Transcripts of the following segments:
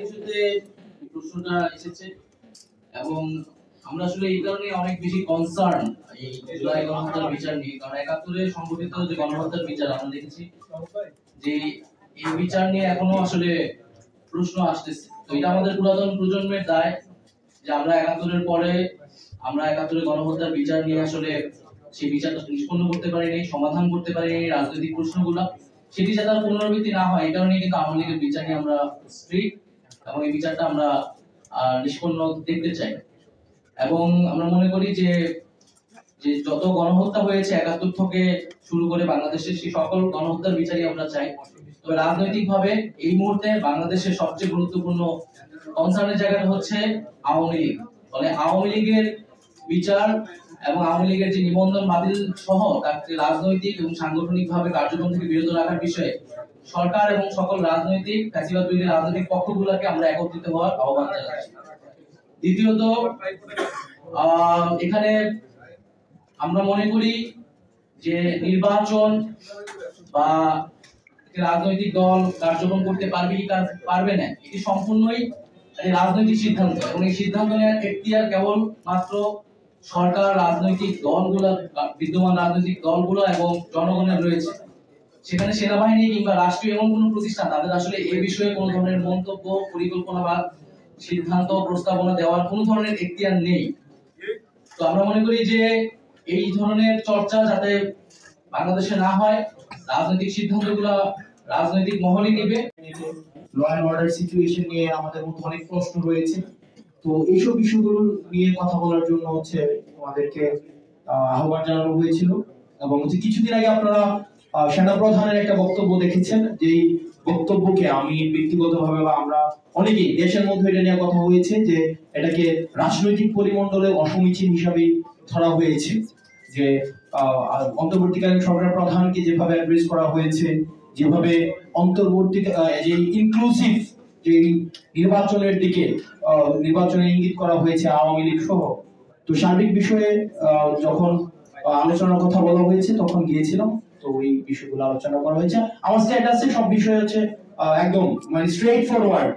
ইস্যুতে প্রশ্নটা এসেছে এবং আমরা আসলে এই কারণে অনেক বেশি কনসার্ন এই জুলাই গণহত্যার বিচার নিয়ে, কারণ ৭১-এ সংঘটিত যে গণহত্যার বিচার আমরা দেখেছি যে এই বিচার নিয়ে এখনো আসলে প্রশ্ন আসতেছে। তো এটা আমাদের পুরাতন প্রজন্মের দায় যে আমরা ৭১-এর পরে আমরা ৭১-এর গণহত্যার বিচার নিয়ে আসলে সেই বিচারটা নিষ্পন্ন করতে পারিনি, সমাধান করতে পারিনি রাজনৈতিক প্রশ্নগুলো, সেটি যাতে আর পুনরাবৃত্তি না হয় এই কারণে কিন্তু আওয়ামী লীগের বিচার নিয়ে আমরা স্ট্রিক্ট এবং এই বিচারটা আমরা নিষ্পন্ন দেখতে চাই। এবং আমরা মনে করি যে যে যত গণহত্যা হয়েছে ৭১ থেকে শুরু করে বাংলাদেশের সেই সকল গণহত্যার বিচারই আমরা চাই। তবে রাজনৈতিকভাবে এই মুহূর্তে বাংলাদেশের সবচেয়ে গুরুত্বপূর্ণ কনসার্নের জায়গাটা হচ্ছে আওয়ামী লীগ। ফলে আওয়ামী লীগের বিচার এবং আওয়ামী লীগের যে নিবন্ধন বাতিল সহ তাকে রাজনৈতিক এবং সাংগঠনিকভাবে কার্যক্রম থেকে বিরত রাখার বিষয়ে সরকার এবং সকল রাজনৈতিক ফ্যাসিবাদ বিরোধী রাজনৈতিক পক্ষগুলোকে আমরা একত্রিত হওয়ার আহ্বান জানাচ্ছি। দ্বিতীয়ত, এখানে আমরা মনে করি যে নির্বাচন বা রাজনৈতিক দল কার্যক্রম করতে পারবে কি পারবে না এটি সম্পূর্ণই রাজনৈতিক সিদ্ধান্ত, এবং এই সিদ্ধান্ত নেওয়ার এখতিয়ার কেবল মাত্র সরকার, রাজনৈতিক দলগুলো, বিদ্যমান রাজনৈতিক দলগুলো এবং জনগণের রয়েছে। সেখানে সেনাবাহিনী কিংবা রাষ্ট্রীয় এমন কোন প্রতিষ্ঠান তাদের আসলে এই বিষয়ে কোনো ধরনের মন্তব্য, পরিকল্পনা বা সিদ্ধান্ত প্রস্তাবনা দেওয়ার কোনো ধরনের এখতিয়ার নেই। তো আমরা মনে করি যে এই ধরনের চর্চা যাতে বাংলাদেশে না হয়, রাজনৈতিক সিদ্ধান্তগুলো রাজনৈতিক মহলই নেবে। ল এন্ড অর্ডার সিচুয়েশন নিয়ে আমাদের মধ্যে অনেক প্রশ্ন রয়েছে। তো এইসব বিষয়গুলো নিয়ে কথা বলার জন্য আমাদেরকে আহ্বান জানানো হয়েছিল। এবং কিছুদিন আগে আপনারা সেনাপ্রধানের একটা বক্তব্য দেখেছেন, যে বক্তব্যকে আমি ব্যক্তিগতভাবে বা আমরা অনেকেই দেশের মধ্যে এটা নিয়ে কথা হয়েছে যে এটাকে রাজনৈতিক পরিমণ্ডলে অসমীচীন হিসাবে ধরা হয়েছে। যে অন্তর্বর্তীকালীন সরকার প্রধানকে যেভাবে অ্যাড্রেস করা হয়েছে, যেভাবে অন্তর্বর্তী যে ইনক্লুসিভ যে নির্বাচনের দিকে নির্বাচনের ইঙ্গিত করা হয়েছে আওয়ামী লীগ সহ, তো সার্বিক বিষয়ে যখন আলোচনার কথা বলা হয়েছে তখন গিয়েছিলাম। তো এই বিষয়গুলো আলোচনা করা হয়েছে। আমার স্ট্যাটাসে সব বিষয় একদম মানে স্ট্রেট ফরওয়ার্ড,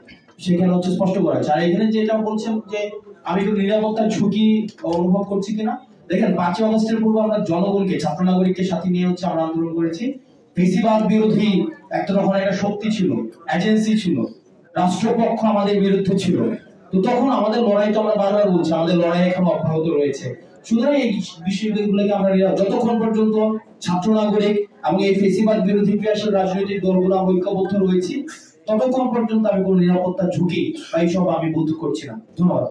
সেখানে স্পষ্ট করা হয়েছে। আর এখানে যেটা বলছেন যে আমি একটু নিরাপত্তার ঝুঁকি অনুভব করছি কিনা, দেখেন ৫ই আগস্টের পূর্বে আমরা জনগণকে, ছাত্র নাগরিককে সাথে নিয়ে আমরা আন্দোলন করেছি। ফেসিবাদ বিরোধী একটা তখন একটা শক্তি ছিল, এজেন্সি ছিল, রাষ্ট্রপক্ষ আমাদের বিরুদ্ধে ছিল। তো তখন আমাদের লড়াই, তো আমরা বারবার বলছি আমাদের লড়াই এখন অব্যাহত রয়েছে। সুতরাং এই বিষয়গুলোকে আমরা যতক্ষণ পর্যন্ত ছাত্র নাগরিক এবং এই ফেসিবাদ বিরোধী ক্রিয়াশীল রাজনৈতিক দলগুলো ঐক্যবদ্ধ রয়েছি, ততক্ষণ পর্যন্ত আমি কোনো নিরাপত্তার ঝুঁকি বা এইসব আমি বোধ করছি না। ধন্যবাদ।